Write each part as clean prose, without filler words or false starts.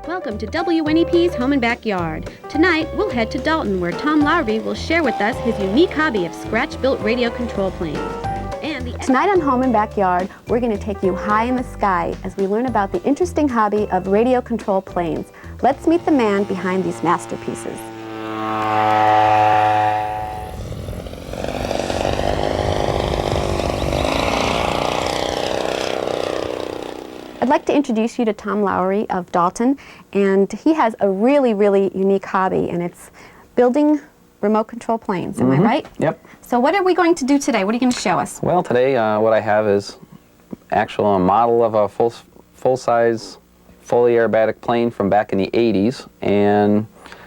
Welcome to WNEP's Home and Backyard. Tonight, we'll head to Dalton, where Tom Lowry will share with us his unique hobby of scratch-built radio control planes. Tonight on Home and Backyard, we're going to take you high in the sky as we learn about the interesting hobby of radio control planes. Let's meet the man behind these masterpieces. I'd like to introduce you to Tom Lowry of Dalton, and he has a really, really unique hobby, and it's building remote control planes. Am I right? Yep. So what are we going to do today? What are you going to show us? Well, today what I have is a model of a full-size, fully aerobatic plane from back in the 80s, and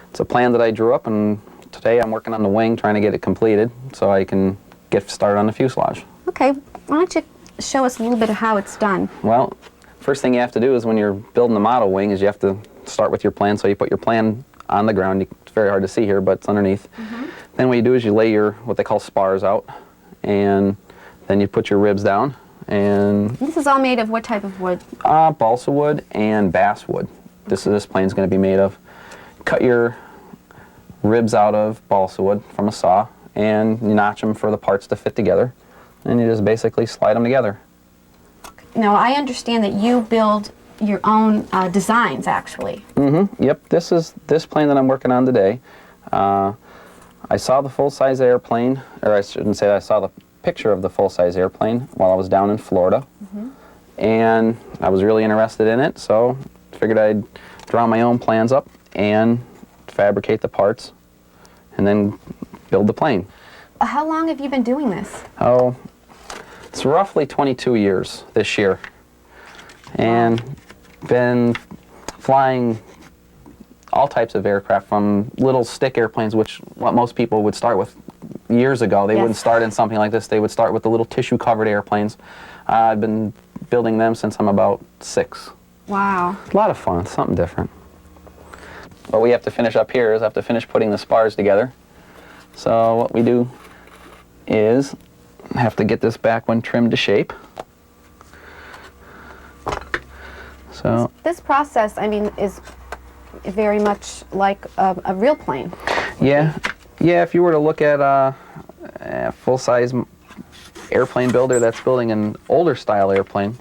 it's a plan that I drew up, and today I'm working on the wing, trying to get it completed so I can get started on the fuselage. Okay, why don't you show us a little bit of how it's done? Well, first thing you have to do is when you're building the model wing is you have to start with your plan. So you put your plan on the ground. It's very hard to see here, but it's underneath. Then what you do is you lay your, what they call spars out, and then you put your ribs down. And this is all made of what type of wood? Balsa wood and basswood. This plane's going to be made of. Cut your ribs out of balsa wood from a saw, and you notch them for the parts to fit together, and you just basically slide them together. Now, I understand that you build your own designs, actually. Yep, this plane that I'm working on today. I saw the full-size airplane, or I shouldn't say I saw the picture of the full-size airplane while I was down in Florida, and I was really interested in it, so figured I'd draw my own plans up and fabricate the parts, and then build the plane. How long have you been doing this? Oh, it's roughly 22 years this year, and been flying all types of aircraft, from little stick airplanes, which what most people would start with years ago. They wouldn't start in something like this. They would start with the little tissue-covered airplanes. I've been building them since I'm about 6. Wow. A lot of fun, something different. What we have to finish up here is I have to finish putting the spars together. So what we do is have to get this back one trimmed to shape. So this process, I mean, is very much like a real plane. Yeah, if you were to look at a full-size airplane builder that's building an older style airplane,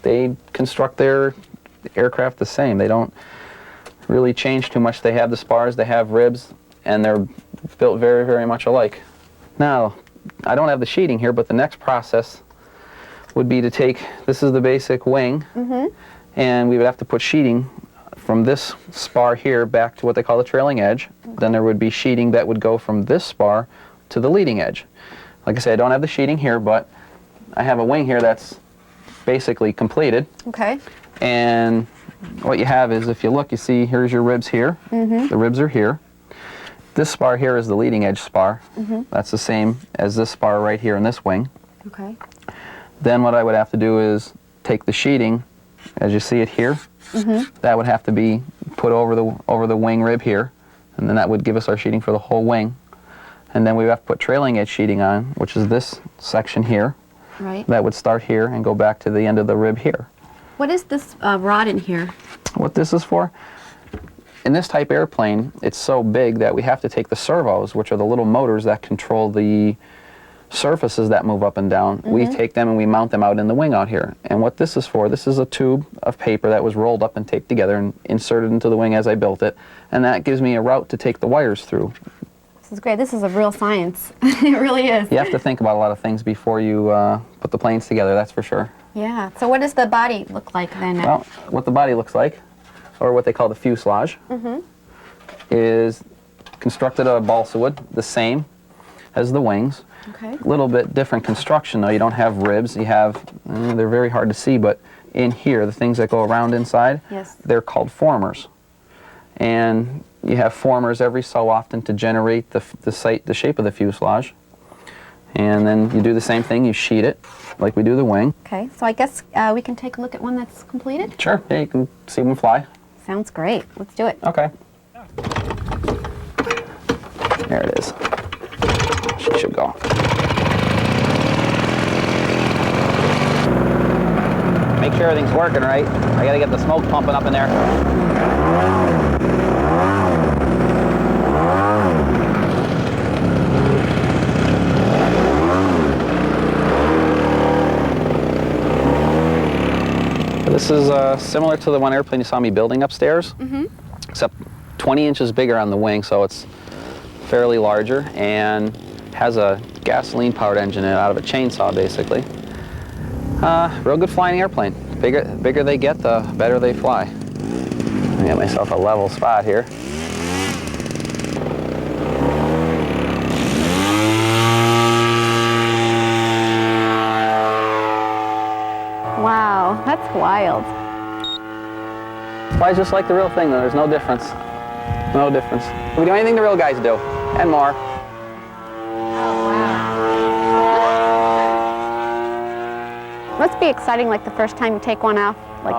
they construct their aircraft the same. They don't really change too much. They have the spars, they have ribs, and they're built very, very much alike. Now, I don't have the sheeting here, but the next process would be to take, this is the basic wing, and we would have to put sheeting from this spar here back to what they call the trailing edge. Then there would be sheeting that would go from this spar to the leading edge. Like I said, I don't have the sheeting here, but I have a wing here that's basically completed. Okay. And what you have is, if you look, you see here's your ribs here. The ribs are here. This spar here is the leading edge spar. That's the same as this spar right here in this wing. Okay. Then what I would have to do is take the sheeting, as you see it here. That would have to be put over the wing rib here, and then that would give us our sheeting for the whole wing. And then we would have to put trailing edge sheeting on, which is this section here. Right. That would start here and go back to the end of the rib here. What is this rod in here? What this is for? In this type airplane, it's so big that we have to take the servos, which are the little motors that control the surfaces that move up and down. We take them and we mount them out in the wing out here. And what this is for, this is a tube of paper that was rolled up and taped together and inserted into the wing as I built it. And that gives me a route to take the wires through. This is great. This is a real science. It really is. You have to think about a lot of things before you put the planes together, that's for sure. Yeah. So what does the body look like then? Well, what the body looks like, or what they call the fuselage, is constructed out of balsa wood, the same as the wings. Okay. A little bit different construction though. You don't have ribs. You have, they're very hard to see, but in here, the things that go around inside, they're called formers. And you have formers every so often to generate the shape of the fuselage. And then you do the same thing, you sheet it, like we do the wing. Okay, so I guess we can take a look at one that's completed? Sure, yeah, you can see one fly. Sounds great. Let's do it. Okay. There it is. She should go. Make sure everything's working right. I gotta get the smoke pumping up in there. This is similar to the one airplane you saw me building upstairs, except 20 inches bigger on the wing, so it's fairly larger, and has a gasoline-powered engine in it out of a chainsaw, basically. Real good flying airplane. Bigger they get, the better they fly. Let me get myself a level spot here. Wow, that's wild. Flies just like the real thing, though. There's no difference. No difference. We do anything the real guys do, and more. Must be exciting, like the first time you take one out,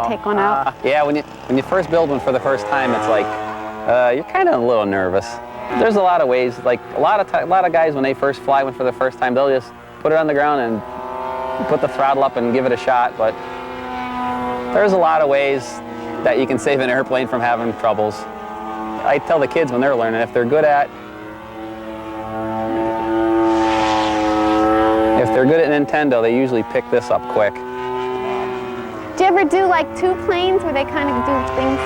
take one out. Yeah, when you first build one for the first time, it's like you're kind of a little nervous. There's a lot of ways. Like a lot of guys, when they first fly one for the first time, they'll just put it on the ground and put the throttle up and give it a shot. But there's a lot of ways that you can save an airplane from having troubles. I tell the kids when they're learning, if they're good at Nintendo, they usually pick this up quick. Do you ever do like two planes where they kind of do things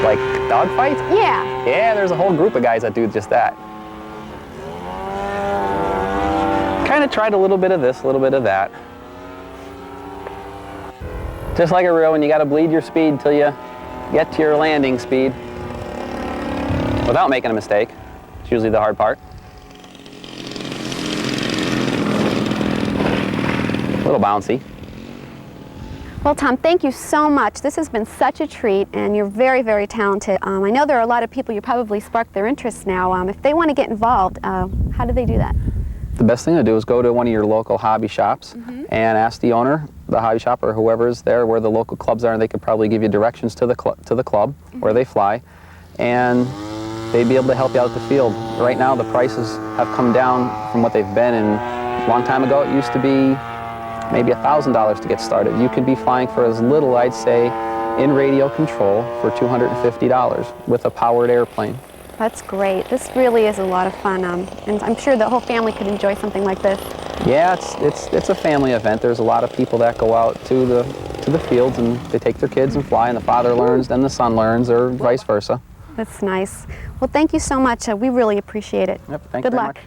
Like dogfights? Yeah. Yeah, there's a whole group of guys that do just that. Kind of tried a little bit of this, a little bit of that. Just like a real one, you got to bleed your speed until you get to your landing speed without making a mistake. It's usually the hard part. A little bouncy. Well, Tom, thank you so much. This has been such a treat, and you're very, very talented. I know there are a lot of people you probably sparked their interest now. If they want to get involved, how do they do that? The best thing to do is go to one of your local hobby shops and ask the owner, the hobby shop, or whoever's there where the local clubs are, and they could probably give you directions to the club where they fly, and they'd be able to help you out at the field. Right now, the prices have come down from what they've been, and a long time ago, it used to be maybe $1,000 to get started. You could be flying for as little, I'd say, in radio control for $250 with a powered airplane. That's great. This really is a lot of fun, and I'm sure the whole family could enjoy something like this. Yeah, it's a family event. There's a lot of people that go out to the fields, and they take their kids and fly, and the father learns, then the son learns, or vice versa. That's nice. Well, thank you so much. We really appreciate it. Yep, thank Good you very luck. much.